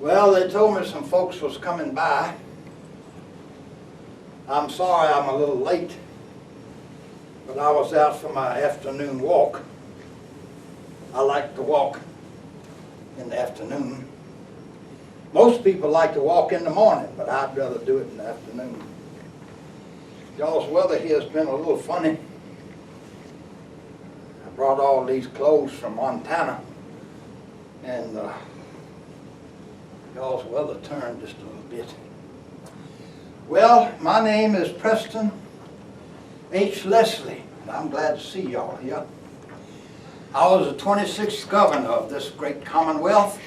Well, they told me some folks was coming by. I'm sorry I'm a little late, but I was out for my afternoon walk. I like to walk in the afternoon. Most people like to walk in the morning, but I'd rather do it in the afternoon. Y'all's weather here has been a little funny. I brought all these clothes from Montana, and y'all's weather turned just a little bit. Well, my name is Preston H. Leslie, and I'm glad to see y'all here. I was the 26th governor of this great commonwealth.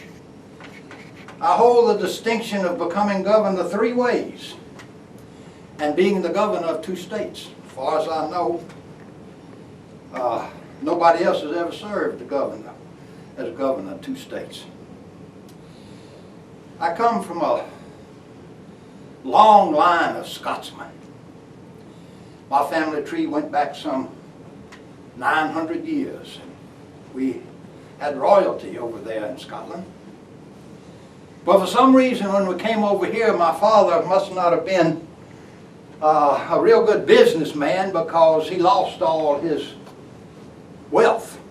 I hold the distinction of becoming governor 3 ways and being the governor of 2 states. As far as I know, nobody else has ever served as governor of 2 states. I come from a long line of Scotsmen. My family tree went back some 900 years. We had royalty over there in Scotland. But for some reason, when we came over here, my father must not have been a real good businessman, because he lost all his wealth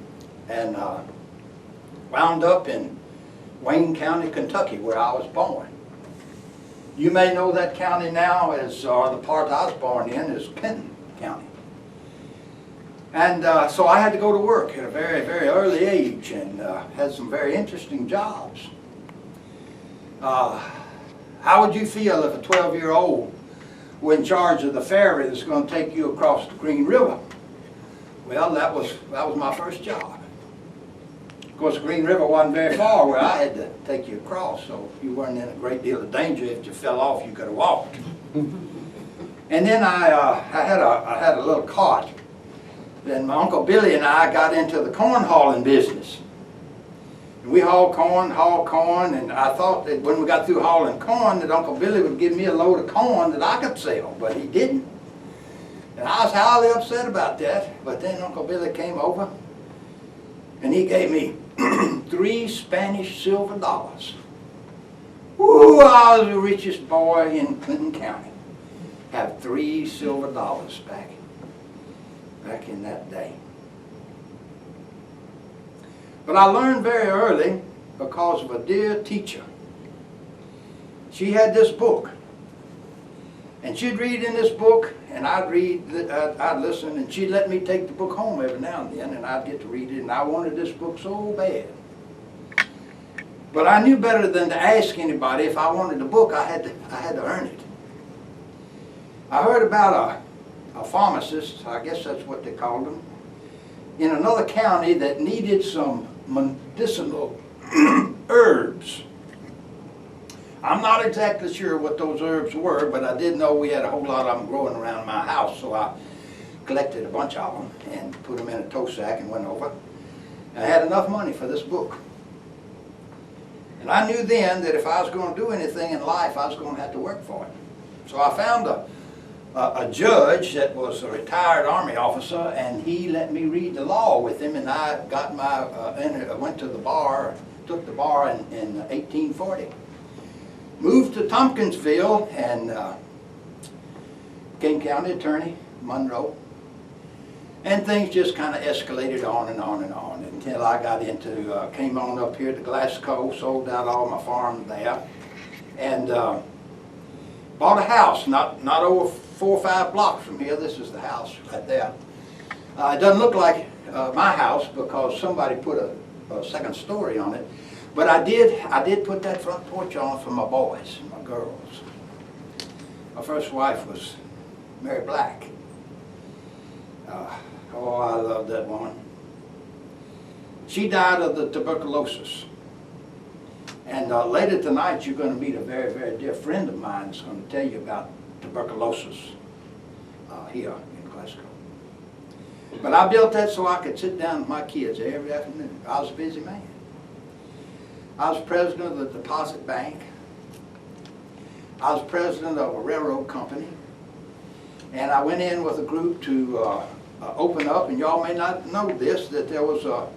and wound up in Wayne County, Kentucky, where I was born. You may know that county now as, the part I was born in is Kenton County. And so I had to go to work at a very, very early age, and had some very interesting jobs. How would you feel if a 12-year-old were in charge of the ferry that's going to take you across the Green River? Well, that was my first job. Of course, the Green River wasn't very far where I had to take you across, so you weren't in a great deal of danger. If you fell off, you could have walked. And then I had a little cart. Then my Uncle Billy and I got into the corn hauling business. And we hauled corn, and I thought that when we got through hauling corn that Uncle Billy would give me a load of corn that I could sell, but he didn't. And I was highly upset about that, but then Uncle Billy came over and he gave me 3 Spanish silver dollars. Ooh, I was the richest boy in Clinton County. Have 3 silver dollars back in that day. But I learned very early because of a dear teacher. She had this book, and she'd read in this book, and I'd listen, and she'd let me take the book home every now and then, and I'd get to read it, and I wanted this book so bad. But I knew better than to ask anybody if I wanted the book. I had to earn it. I heard about a pharmacist, I guess that's what they called them, in another county that needed some medicinal herbs. I'm not exactly sure what those herbs were, but I did know we had a whole lot of them growing around my house, so I collected a bunch of them and put them in a tow sack and went over. And I had enough money for this book. And I knew then that if I was going to do anything in life, I was going to have to work for it. So I found a judge that was a retired Army officer, and he let me read the law with him, and I got I went to the bar, took the bar in 1840. Moved to Tompkinsville and became county attorney, Monroe. And things just kind of escalated on and on and on until I got into, came on up here to Glasgow, sold out all my farm there, and bought a house not over 4 or 5 blocks from here. This is the house right there. It doesn't look like my house because somebody put a second story on it. But I did put that front porch on for my boys and my girls. My first wife was Mary Black. Oh, I love that woman. She died of the tuberculosis. And later tonight you're going to meet a very, very dear friend of mine that's going to tell you about tuberculosis here in Glasgow. But I built that so I could sit down with my kids every afternoon. I was a busy man. I was president of the Deposit Bank. I was president of a railroad company. And I went in with a group to open up, and y'all may not know this, that there was a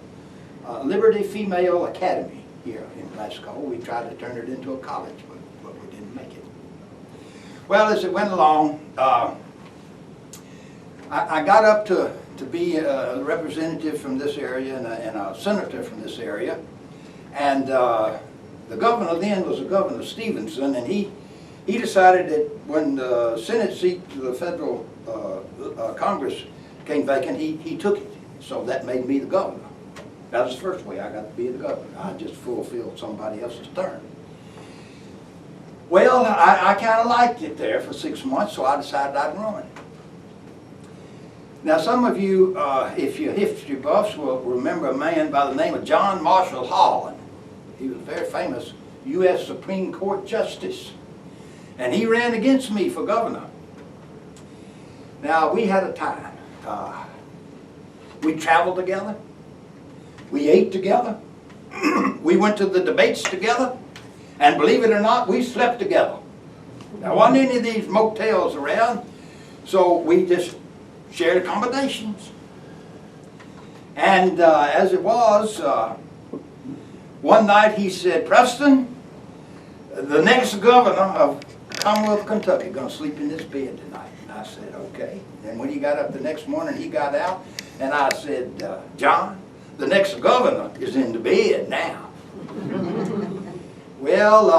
Liberty Female Academy here in Glasgow. We tried to turn it into a college, but we didn't make it. Well, as it went along, I got up to be a representative from this area and a senator from this area. And the governor then was the Governor Stevenson, and he decided that when the Senate seat to the federal Congress came vacant, he took it. So that made me the governor. That was the first way I got to be the governor. I just fulfilled somebody else's term. Well, I kind of liked it there for 6 months, so I decided I'd run. Now, some of you, if you're history buffs, will remember a man by the name of John Marshall Harlan. He was a very famous U.S. Supreme Court Justice. And he ran against me for governor. Now, we had a time. We traveled together. We ate together. We went to the debates together. And believe it or not, we slept together. There wasn't any of these motels around, so we just shared accommodations. And as it was, one night he said, "Preston, the next governor of Commonwealth of Kentucky is going to sleep in this bed tonight." And I said, "Okay." And when he got up the next morning, he got out, and I said, "John, the next governor is in the bed now." Well,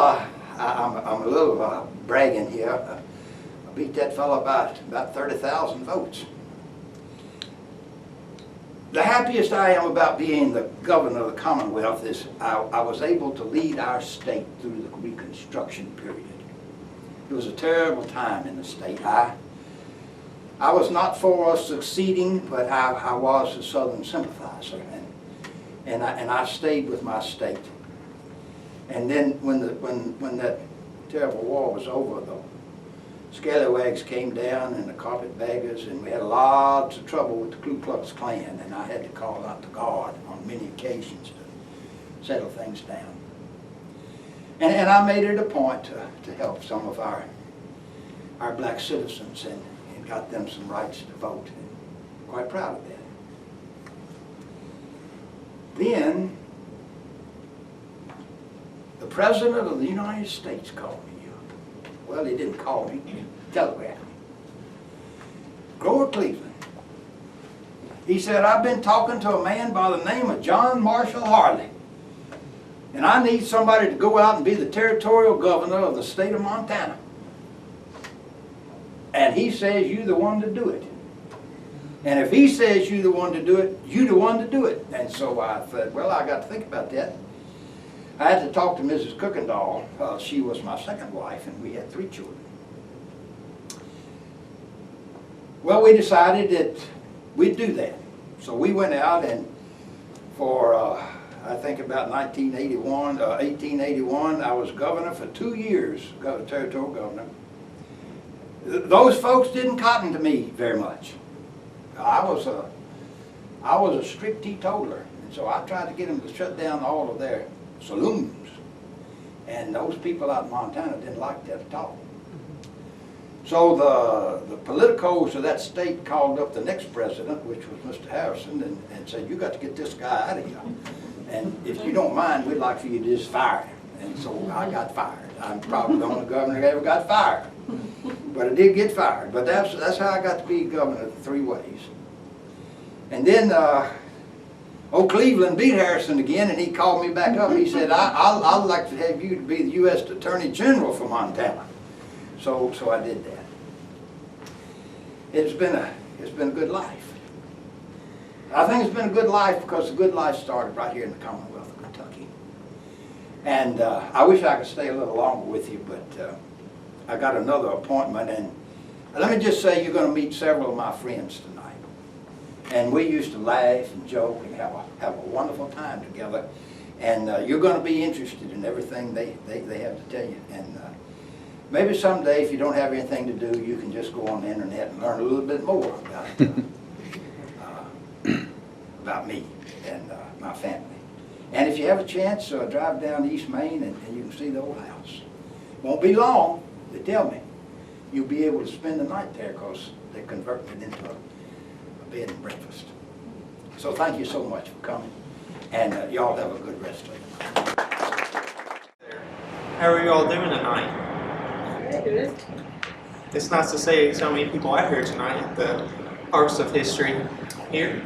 I'm a little bragging here. I beat that fellow by about 30,000 votes. The happiest I am about being the governor of the Commonwealth is I was able to lead our state through the Reconstruction period. It was a terrible time in the state. I was not for us succeeding, but I was a Southern sympathizer, and I stayed with my state. And then when that terrible war was over, the scallywags came down and the carpetbaggers, and we had lots of trouble with the Ku Klux Klan, and I had to call out the guard on many occasions to settle things down. And I made it a point to help some of our black citizens and got them some rights to vote. And I'm quite proud of that. Then the President of the United States called me. Well, he didn't call me, he telegraphed me. Grover Cleveland. He said, "I've been talking to a man by the name of John Marshall Harlan, and I need somebody to go out and be the territorial governor of the state of Montana. And he says you're the one to do it. And if he says you're the one to do it, you're the one to do it." And so I said, well, I got to think about that. I had to talk to Mrs. Kuykendall. She was my second wife, and we had 3 children. Well, we decided that we'd do that. So we went out, and for, I think about 1881, I was governor for 2 years, territorial governor. Those folks didn't cotton to me very much. I was a strict teetotaler, and so I tried to get them to shut down all of their saloons, and those people out in Montana didn't like that at all. So the politicos of that state called up the next president, which was Mr. Harrison, and said, "You got to get this guy out of here, and if you don't mind, we'd like for you to just fire him." And so I got fired. I'm probably the only governor that ever got fired, but I did get fired. But that's how I got to be governor 3 ways. And then old Cleveland beat Harrison again, and he called me back up. He said, I'd like to have you to be the U.S. Attorney General for Montana. So I did that. It's been a good life. I think it's been a good life because the good life started right here in the Commonwealth of Kentucky. And I wish I could stay a little longer with you, but I got another appointment. And let me just say, you're going to meet several of my friends tonight. And we used to laugh and joke and have a wonderful time together. And you're going to be interested in everything they have to tell you. And maybe someday, if you don't have anything to do, you can just go on the internet and learn a little bit more about me and my family. And if you have a chance, drive down East Main and you can see the old house. Won't be long, they tell me. You'll be able to spend the night there because they converted it into a bed and breakfast. So thank you so much for coming, and y'all have a good rest of the night. How are you all doing tonight? Good. It's nice to see so many people out here tonight at the Harvest of History here.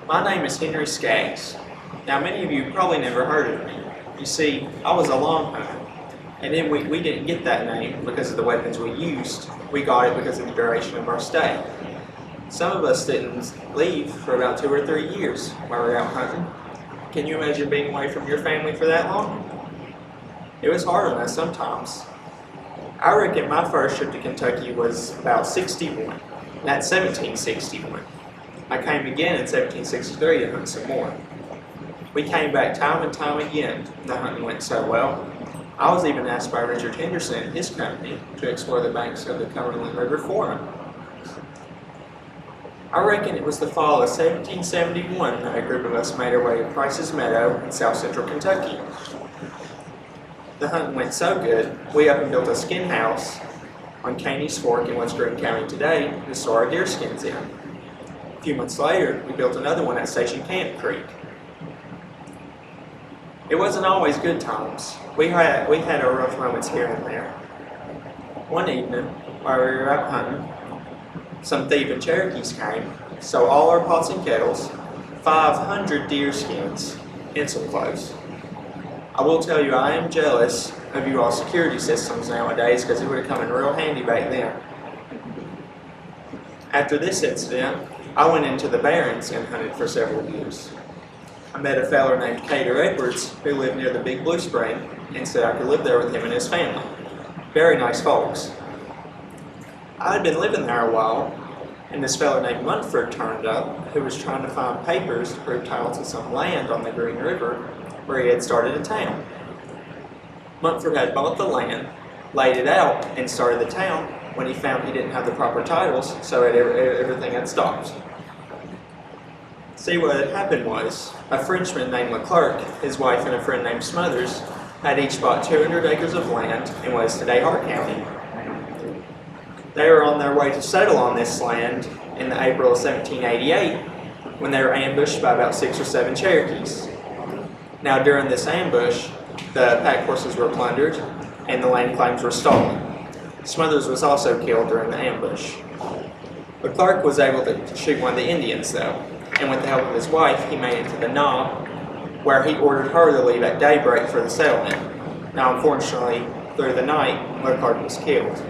My name is Henry Skaggs. Now, many of you probably never heard of me. You see, I was a long hunter, and then we didn't get that name because of the weapons we used. We got it because of the duration of our stay. Some of us didn't leave for about 2 or 3 years while we were out hunting. Can you imagine being away from your family for that long? It was hard on us sometimes. I reckon my first trip to Kentucky was about 61. That's 1761. I came again in 1763 to hunt some more. We came back time and time again. The hunting went so well. I was even asked by Richard Henderson and his company to explore the banks of the Cumberland River for him. I reckon it was the fall of 1771 that a group of us made our way to Price's Meadow in south central Kentucky. The hunting went so good, we up and built a skin house on Caney's Fork in West Greene County today to store our deer skins in. A few months later, we built another one at Station Camp Creek. It wasn't always good times. We had our rough moments here and there. One evening, while we were out hunting, some thieving Cherokees came, stole all our pots and kettles, 500 deer skins, and some clothes. I will tell you, I am jealous of you all security systems nowadays because it would have come in real handy back then. After this incident, I went into the Barrens and hunted for several years. I met a fellow named Cater Edwards who lived near the Big Blue Spring and said I could live there with him and his family. Very nice folks. I had been living there a while, and this fellow named Munford turned up who was trying to find papers to prove title to some land on the Green River where he had started a town. Munford had bought the land, laid it out, and started the town when he found he didn't have the proper titles, so everything had stopped. See, what had happened was, a Frenchman named Leclerc, his wife, and a friend named Smothers had each bought 200 acres of land in what is today Hart County. They were on their way to settle on this land in the April of 1788 when they were ambushed by about 6 or 7 Cherokees. Now, during this ambush, the pack horses were plundered and the land claims were stolen. Smothers was also killed during the ambush. Leclerc was able to shoot one of the Indians, though, and with the help of his wife, he made it to the Knob, where he ordered her to leave at daybreak for the settlement. Now, unfortunately, through the night, Leclerc was killed.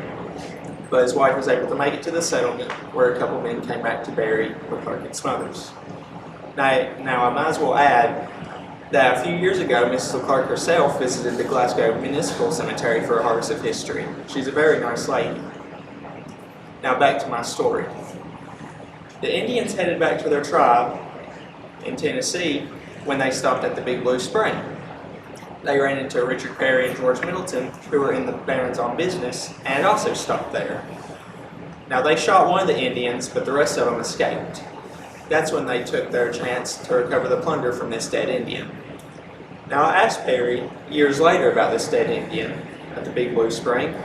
But his wife was able to make it to the settlement, where a couple men came back to bury Leclerc and Smothers. Now, I might as well add that a few years ago, Mrs. Leclerc herself visited the Glasgow Municipal Cemetery for a Harvest of History. She's a very nice lady. Now back to my story. The Indians headed back to their tribe in Tennessee when they stopped at the Big Blue Spring. They ran into Richard Perry and George Middleton, who were in the Barrens on business, and also stopped there. Now they shot one of the Indians, but the rest of them escaped. That's when they took their chance to recover the plunder from this dead Indian. Now I asked Perry years later about this dead Indian at the Big Blue Spring,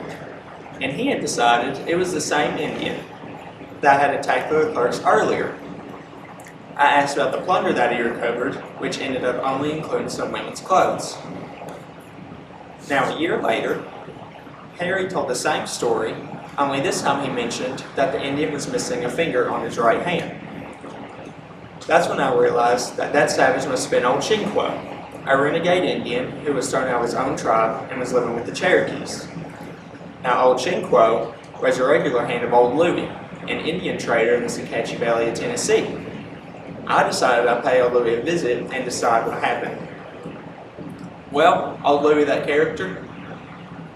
and he had decided it was the same Indian that had attacked the Leclercs earlier. I asked about the plunder that he recovered, which ended up only including some women's clothes. Now a year later, Perry told the same story, only this time he mentioned that the Indian was missing a finger on his right hand. That's when I realized that savage must have been Old Chinquo, a renegade Indian who was starting out his own tribe and was living with the Cherokees. Now, Old Chinquo was a regular hand of Old Louie, an Indian trader in the Sacatchee Valley of Tennessee. I decided I'd pay Old Louie a visit and decide what happened. Well, Old Louie, that character,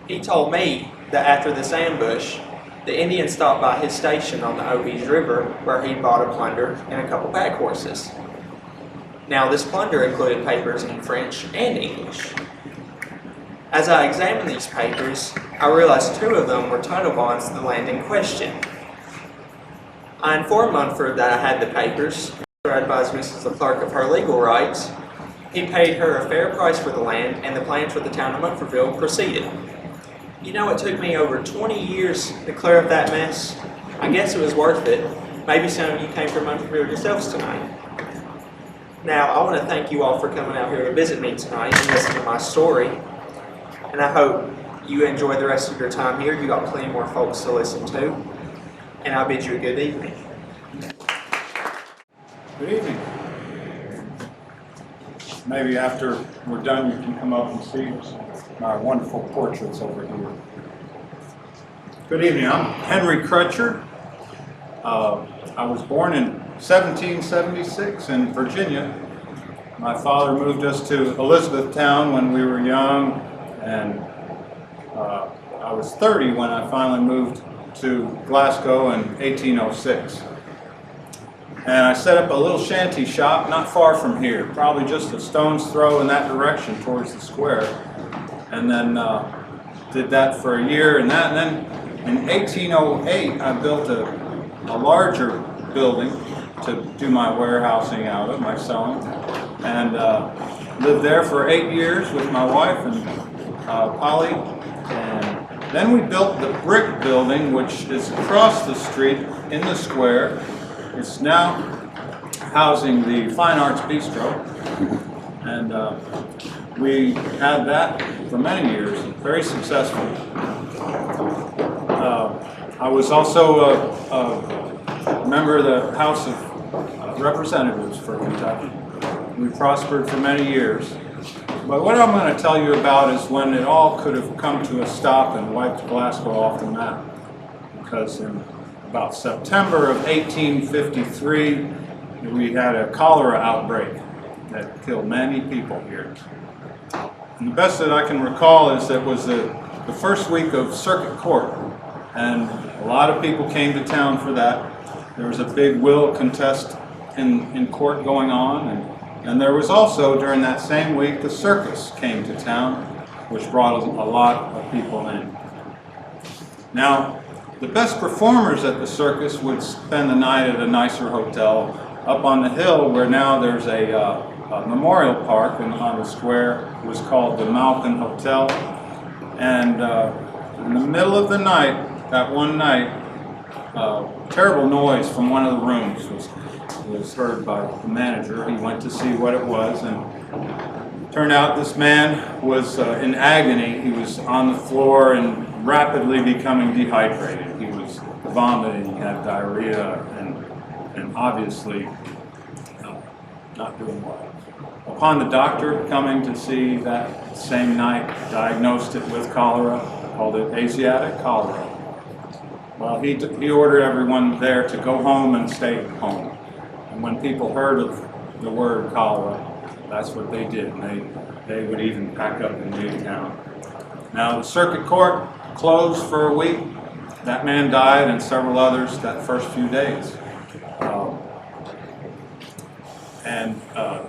he told me that after this ambush, the Indian stopped by his station on the Obese River where he bought a plunder and a couple pack horses. Now, this plunder included papers in French and English. As I examined these papers, I realized 2 of them were title bonds to the land in question. I informed Munford that I had the papers. I advised Mrs. Leclerc of her legal rights. He paid her a fair price for the land, and the plans for the town of Munfordville proceeded. You know, it took me over 20 years to clear up that mess. I guess it was worth it. Maybe some of you came from Munfordville yourselves tonight. Now, I want to thank you all for coming out here to visit me tonight and listen to my story. And I hope you enjoy the rest of your time here. You got plenty more folks to listen to. And I bid you a good evening. Good evening. Maybe after we're done, you can come up and see my wonderful portraits over here. Good evening. I'm Henry Crutcher. I was born in 1776 in Virginia. My father moved us to Elizabethtown when we were young, and I was 30 when I finally moved to Glasgow in 1806. And I set up a little shanty shop not far from here, probably just a stone's throw in that direction towards the square. And then did that for a year and that. And then in 1808, I built a larger building to do my warehousing out of, my selling. And lived there for 8 years with my wife and Polly. And then we built the brick building, which is across the street in the square. It's now housing the Fine Arts Bistro, and we had that for many years, very successful. I was also a member of the House of Representatives for Kentucky. We prospered for many years. But what I'm going to tell you about is when it all could have come to a stop and wiped Glasgow off the map. Because in about September of 1853, we had a cholera outbreak that killed many people here. And the best that I can recall is that it was the first week of Circuit Court, and a lot of people came to town for that. There was a big will contest in court going on, and there was also, during that same week, the circus came to town, which brought a lot of people in. Now, the best performers at the circus would spend the night at a nicer hotel up on the hill, where now there's a memorial park on the square. It was called the Malkin Hotel. And in the middle of the night, that one night, terrible noise from one of the rooms was heard by the manager. He went to see what it was, and turned out this man was in agony. He was on the floor and rapidly becoming dehydrated. He was vomiting, he had diarrhea, and obviously not doing well. Upon the doctor coming to see that same night, diagnosed it with cholera, called it Asiatic cholera. Well, he ordered everyone there to go home and stay home. And when people heard of the word cholera, that's what they did. And they would even pack up and leave town. Now, the circuit court closed for a week. That man died, and several others that first few days.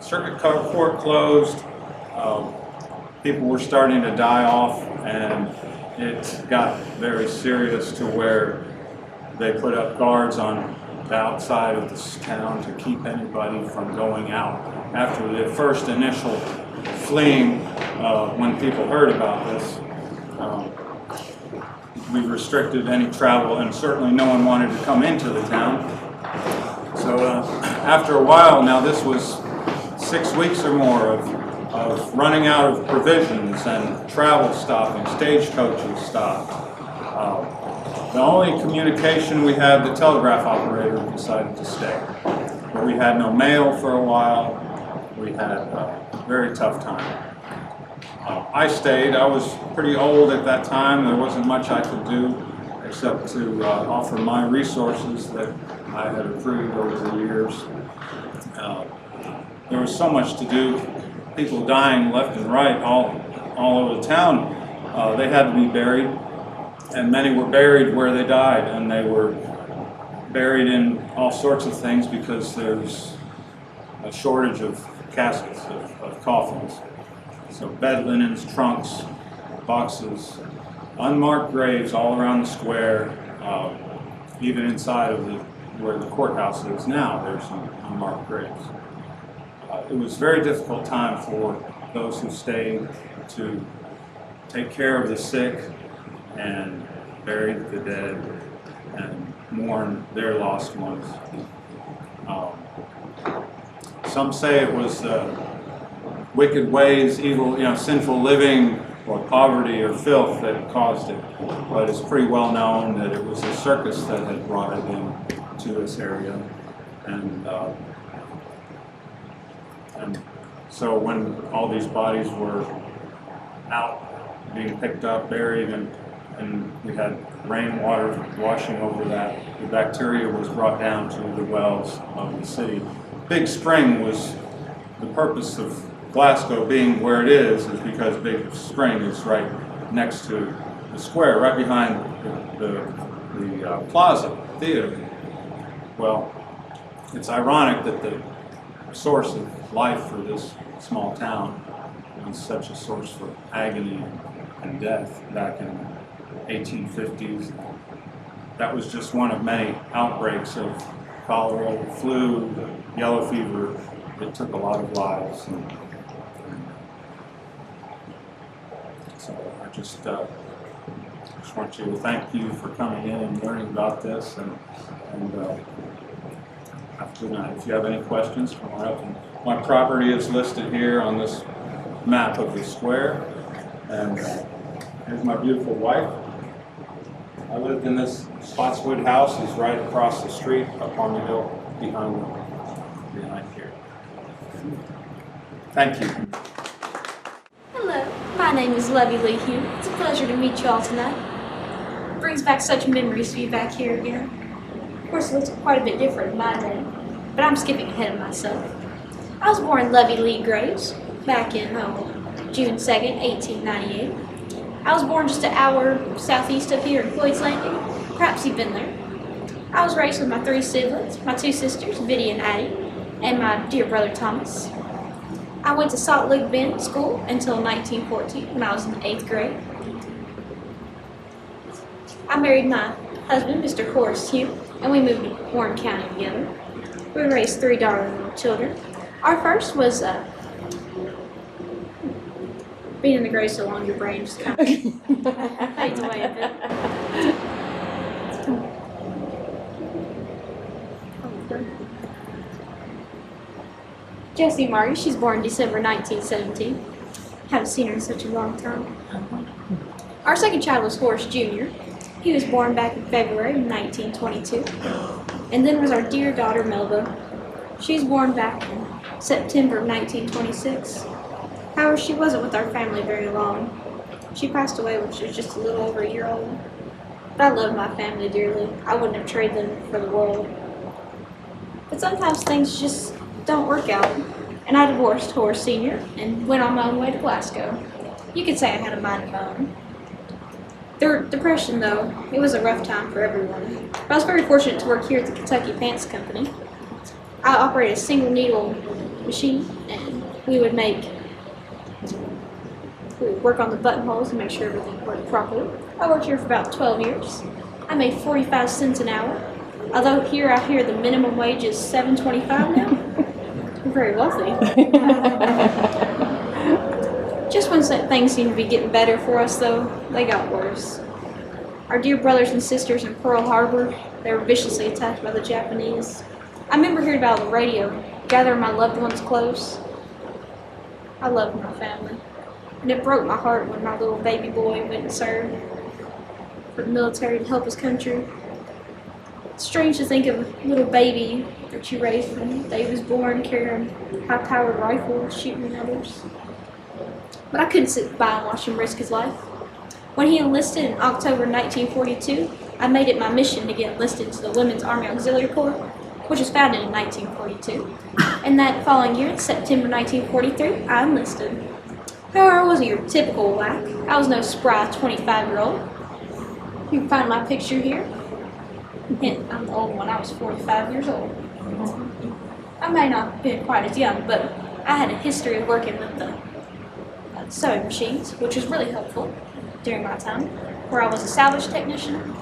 Circuit court closed. People were starting to die off, and it got very serious to where they put up guards on the outside of this town to keep anybody from going out. After the first initial fleeing, when people heard about this, we restricted any travel, and certainly no one wanted to come into the town. So after a while, now this was 6 weeks or more of running out of provisions and travel stopping, stagecoaches stopped. The only communication we had, the telegraph operator decided to stay. But we had no mail for a while. We had a very tough time. I stayed. I was pretty old at that time. There wasn't much I could do except to offer my resources that I had accrued over the years. There was so much to do. People dying left and right all over the town. They had to be buried, and many were buried where they died, and they were buried in all sorts of things because there's a shortage of caskets, of coffins. So bed linens, trunks, boxes, unmarked graves all around the square, even inside of where the courthouse is now, there's some unmarked graves. It was a very difficult time for those who stayed to take care of the sick and bury the dead and mourn their lost ones. Some say it was wicked ways, evil, sinful living or poverty or filth that caused it, but it's pretty well known that it was a circus that had brought it in to this area. And so when all these bodies were out, being picked up, buried, and we had rainwater washing over that, the bacteria was brought down to the wells of the city. Big Spring was, the purpose of Glasgow being where it is because Big Spring is right next to the square, right behind the Plaza Theater. Well, it's ironic that the source of life for this small town was such a source for agony and death back in the 1850s. That was just one of many outbreaks of cholera, the flu, the yellow fever. It took a lot of lives. So I just want you to thank you for coming in and learning about this. And have a good night. If you have any questions, come on up. And my property is listed here on this map of the square. And here's my beautiful wife. I lived in this Spotswood house. Is right across the street up on the hill behind here. Thank you. Hello, my name is Levy Lee Hugh. It's a pleasure to meet you all tonight. It brings back such memories to be back here again. Of course, it looks quite a bit different in my day, but I'm skipping ahead of myself. I was born Levy Lee Graves back in June 2nd, 1898. I was born just an hour southeast of here in Floyd's Landing. Perhaps you've been there. I was raised with my 3 siblings, my 2 sisters, Biddy and Addie, and my dear brother Thomas. I went to Salt Lake Bend School until 1914 when I was in the 8th grade. I married my husband, Mr. Horace Hugh, and we moved to Warren County together. We raised 3 darling little children. Our first was being in the grave so long, your brain just kind of fades away a bit. Jessie Marty, she's born December 1917. Haven't seen her in such a long time. Our second child was Horace Jr. He was born back in February 1922. And then was our dear daughter Melba. She's born back in September 1926. However, she wasn't with our family very long. She passed away when she was just a little over a year old. But I love my family dearly. I wouldn't have traded them for the world. But sometimes things just don't work out. And I divorced Horace Sr. and went on my own way to Glasgow. You could say I had a mind of my own. The depression, though, it was a rough time for everyone. But I was very fortunate to work here at the Kentucky Pants Company. I operated a single needle machine, and we would work on the buttonholes and make sure everything worked properly. I worked here for about 12 years. I made 45 cents an hour. Although here out here the minimum wage is $7.25 now. We're very wealthy. Just when things seemed to be getting better for us, though, they got worse. Our dear brothers and sisters in Pearl Harbor, they were viciously attacked by the Japanese. I remember hearing about on the radio, gathering my loved ones close. I loved my family. And it broke my heart when my little baby boy went and served for the military to help his country. It's strange to think of a little baby that you raised from the day he was born carrying a high-powered rifle shooting at others. But I couldn't sit by and watch him risk his life. When he enlisted in October 1942, I made it my mission to get enlisted into the Women's Army Auxiliary Corps, which was founded in 1942. And that following year, in September 1943, I enlisted. However, I wasn't your typical whack. I was no spry 25-year-old. You can find my picture here. Hint, I'm the old one. I was 45 years old. I may not have been quite as young, but I had a history of working with the sewing machines, which was really helpful during my time, where I was a salvage technician.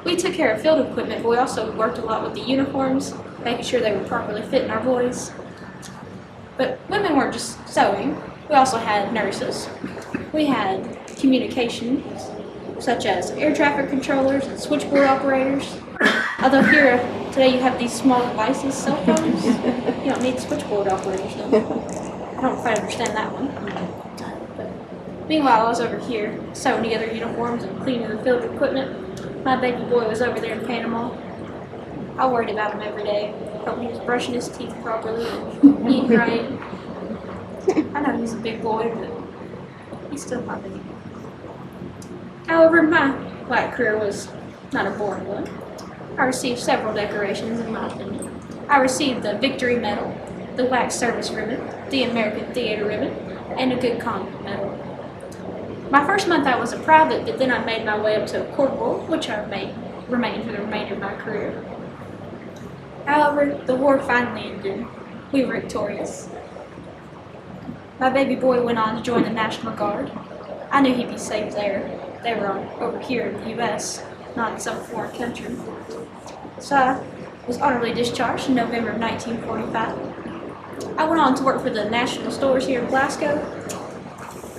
We took care of field equipment, but we also worked a lot with the uniforms, making sure they were properly fitting our boys. But women weren't just sewing. We also had nurses. We had communications, such as air traffic controllers and switchboard operators. Although here, today you have these small devices, cell phones. You don't need switchboard operators, though. I don't quite understand that one. But Meanwhile, I was over here sewing together uniforms and cleaning the field equipment. My baby boy was over there in Panama. I worried about him every day, hoping he was brushing his teeth properly and eating right. I know he's a big boy, but he's still my baby. However, my black career was not a boring one. I received several decorations, in my opinion. I received the Victory Medal, the Wax Service Ribbon, the American Theater Ribbon, and a Good Conduct Medal. My first month I was a private, but then I made my way up to a corporal, which I remained for the remainder of my career. However, the war finally ended. We were victorious. My baby boy went on to join the National Guard. I knew he'd be safe there. They were over here in the U.S., not in some foreign country. So I was honorably discharged in November of 1945. I went on to work for the National Stores here in Glasgow.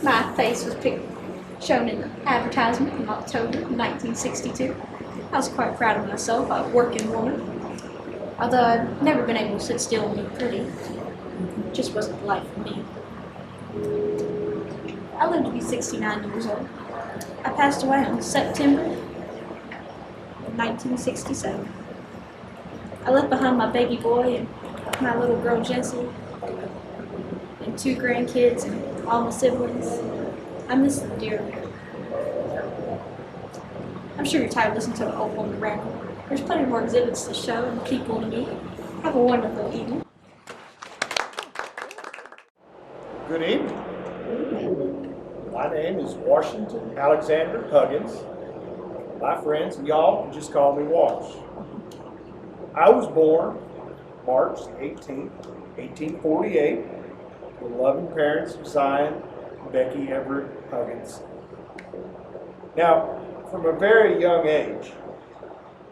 My face was shown in the advertisement in October of 1962. I was quite proud of myself, a working woman. Although I'd never been able to sit still and be pretty. It just wasn't the life for me. I lived to be 69 years old. I passed away on September of 1967. I left behind my baby boy and my little girl Jessie, and 2 grandkids and all my siblings. I miss them dearly. I'm sure you're tired of listening to an old woman ramble. There's plenty more exhibits to show and people to meet. Have a wonderful evening. Good evening. My name is Washington Alexander Huggins. My friends and y'all can just call me Wash. I was born March 18, 1848, to the loving parents of Zion and Becky Everett Huggins. Now, from a very young age,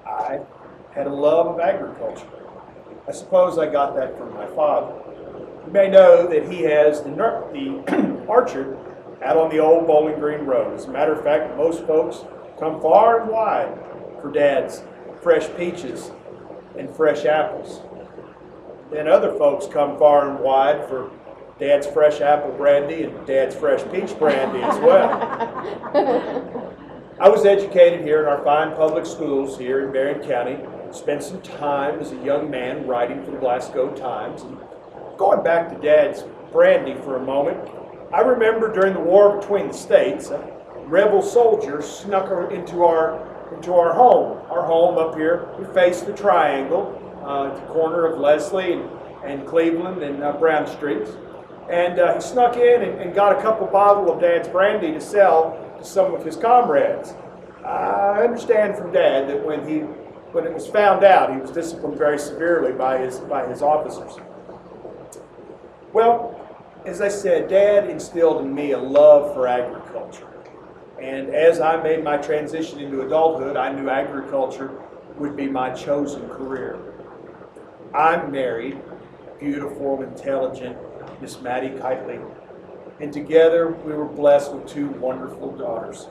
I had a love of agriculture. I suppose I got that from my father. You may know that he has the orchard out on the old Bowling Green Road. As a matter of fact, most folks come far and wide for Dad's fresh peaches and fresh apples. Then other folks come far and wide for Dad's fresh apple brandy and Dad's fresh peach brandy as well. I was educated here in our fine public schools here in Marion County. Spent some time as a young man writing for the Glasgow Times. And going back to Dad's brandy for a moment, I remember during the war between the states, a rebel soldier snuck into our home. Our home up here, we faced the triangle, at the corner of Leslie and Cleveland and Brown Streets. And he snuck in and got a couple bottles of Dad's brandy to sell to some of his comrades. I understand from Dad that when it was found out, he was disciplined very severely by his officers. Well, as I said, Dad instilled in me a love for agriculture. And as I made my transition into adulthood, I knew agriculture would be my chosen career. I'm married, beautiful, intelligent Miss Maddie Kitely, and together we were blessed with 2 wonderful daughters.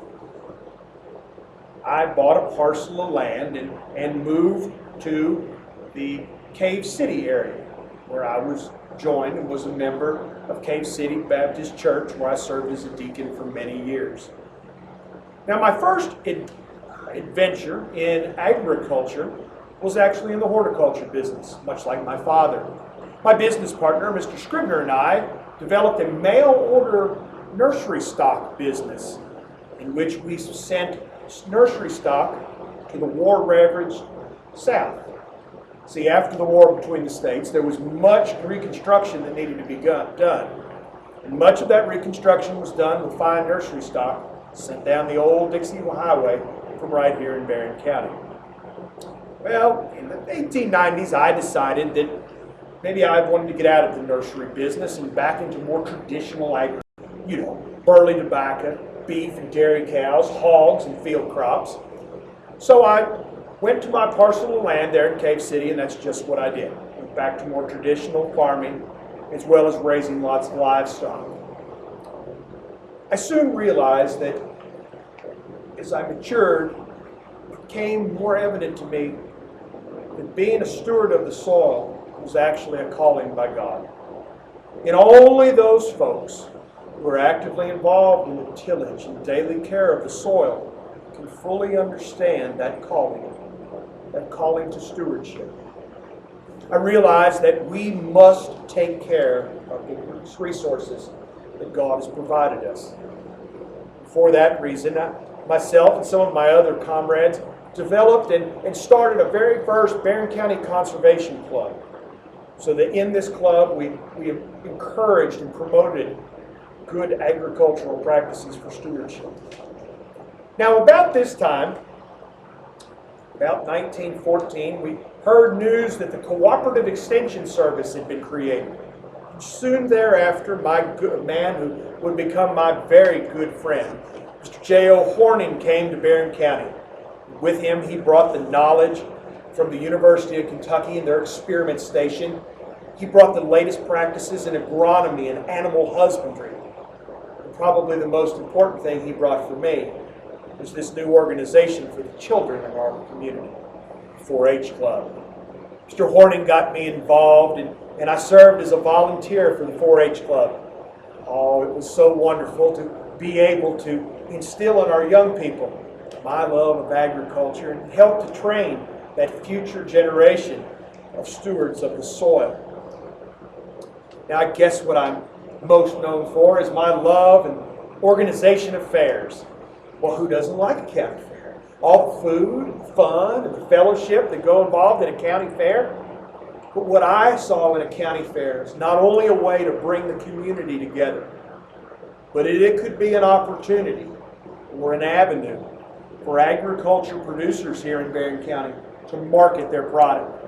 I bought a parcel of land and moved to the Cave City area, where I was joined and was a member of Cave City Baptist Church, where I served as a deacon for many years. Now, my first adventure in agriculture was actually in the horticulture business, much like my father. My business partner, Mr. Scribner, and I developed a mail-order nursery stock business in which we sent nursery stock to the war-ravaged South. See, after the war between the states, there was much reconstruction that needed to be done. And much of that reconstruction was done with fine nursery stock sent down the old Dixie Highway from right here in Marion County. Well, in the 1890s, I decided that maybe I wanted to get out of the nursery business and back into more traditional agriculture. Burley tobacco, beef and dairy cows, hogs and field crops. So I went to my parcel of land there in Cave City, and that's just what I did. Went back to more traditional farming, as well as raising lots of livestock. I soon realized that as I matured, it became more evident to me that being a steward of the soil was actually a calling by God. And only those folks who are actively involved in the tillage and daily care of the soil can fully understand that calling to stewardship. I realize that we must take care of the resources that God has provided us. For that reason, myself and some of my other comrades developed and started a very first Barron County Conservation Club. So that in this club we encouraged and promoted good agricultural practices for stewardship. Now about this time, about 1914, we heard news that the Cooperative Extension Service had been created. Soon thereafter, a man who would become my very good friend, Mr. J.O. Horning, came to Barron County. With him, he brought the knowledge from the University of Kentucky and their experiment station. He brought the latest practices in agronomy and animal husbandry. And probably the most important thing he brought for me was this new organization for the children in our community, the 4-H Club. Mr. Horning got me involved, and I served as a volunteer for the 4-H Club. Oh, it was so wonderful to be able to instill in our young people my love of agriculture and help to train that future generation of stewards of the soil. Now, I guess what I'm most known for is my love and organization of fairs. Well, who doesn't like a county fair? All the food, and fun, and the fellowship that go involved in a county fair. But what I saw in a county fair is not only a way to bring the community together, but it could be an opportunity or an avenue for agriculture producers here in Barron County to market their product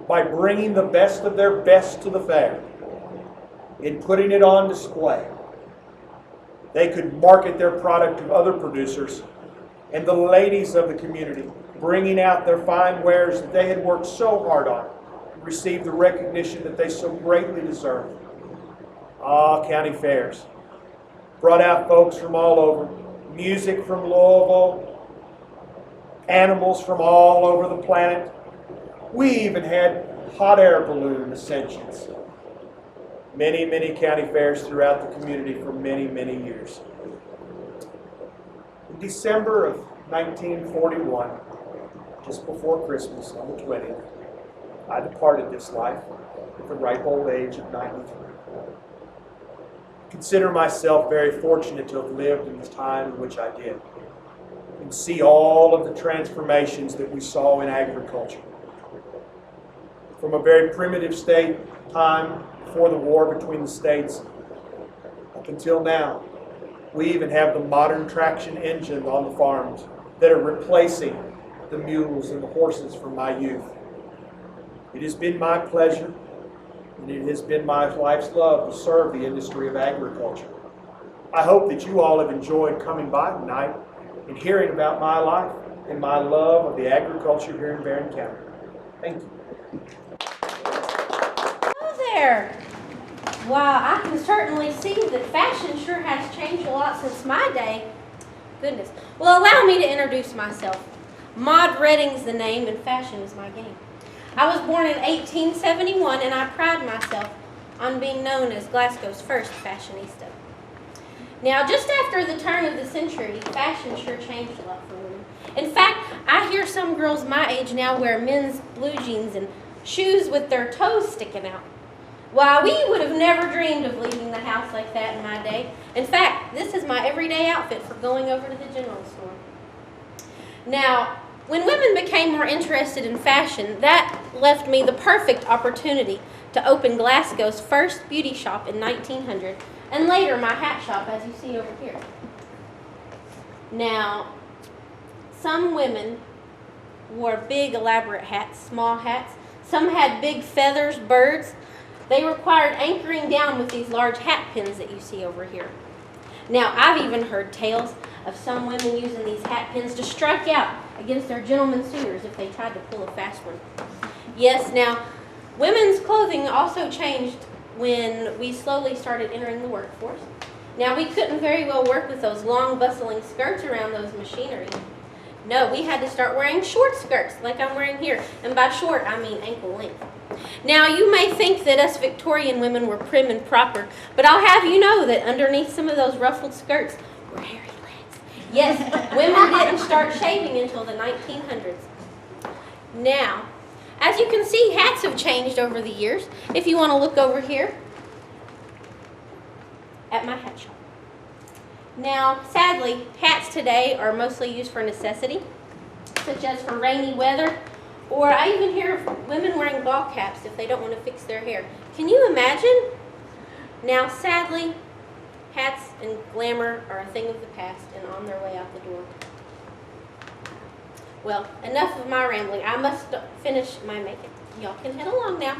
by bringing the best of their best to the fair and putting it on display. They could market their product to other producers and the ladies of the community, bringing out their fine wares that they had worked so hard on, and receive the recognition that they so greatly deserve. County fairs brought out folks from all over, music from Louisville, animals from all over the planet. We even had hot air balloon ascensions. Many, many county fairs throughout the community for many, many years. In December of 1941, just before Christmas, on the 20th, I departed this life at the ripe old age of 93. I consider myself very fortunate to have lived in the time in which I did and see all of the transformations that we saw in agriculture. From a very primitive state time before the war between the states up until now, we even have the modern traction engine on the farms that are replacing the mules and the horses from my youth. It has been my pleasure and it has been my life's love to serve the industry of agriculture. I hope that you all have enjoyed coming by tonight and hearing about my life and my love of the agriculture here in Barron County. Thank you. Hello there. Wow, I can certainly see that fashion sure has changed a lot since my day. Goodness. Well, allow me to introduce myself. Maud Redding's the name and fashion is my game. I was born in 1871 and I pride myself on being known as Glasgow's first fashionista. Now, just after the turn of the century, fashion sure changed a lot for women. In fact, I hear some girls my age now wear men's blue jeans and shoes with their toes sticking out. Why, we would have never dreamed of leaving the house like that in my day. In fact, this is my everyday outfit for going over to the general store. Now, when women became more interested in fashion, that left me the perfect opportunity to open Glasgow's first beauty shop in 1900, and later my hat shop, as you see over here. Now, some women wore big elaborate hats, small hats. Some had big feathers, birds. They required anchoring down with these large hat pins that you see over here. Now, I've even heard tales of some women using these hat pins to strike out against their gentlemen suitors if they tried to pull a fast one. Yes, now, women's clothing also changed when we slowly started entering the workforce. Now, we couldn't very well work with those long, bustling skirts around those machinery. No, we had to start wearing short skirts like I'm wearing here. And by short, I mean ankle length. Now, you may think that us Victorian women were prim and proper, but I'll have you know that underneath some of those ruffled skirts were hairy legs. Yes, women didn't start shaving until the 1900s. Now, as you can see, hats have changed over the years. If you want to look over here at my hat shop. Now, sadly, hats today are mostly used for necessity, such as for rainy weather, or I even hear of women wearing ball caps if they don't want to fix their hair. Can you imagine? Now, sadly, hats and glamour are a thing of the past and on their way out the door. Well, enough of my rambling. I must finish my makeup. Y'all can head along now.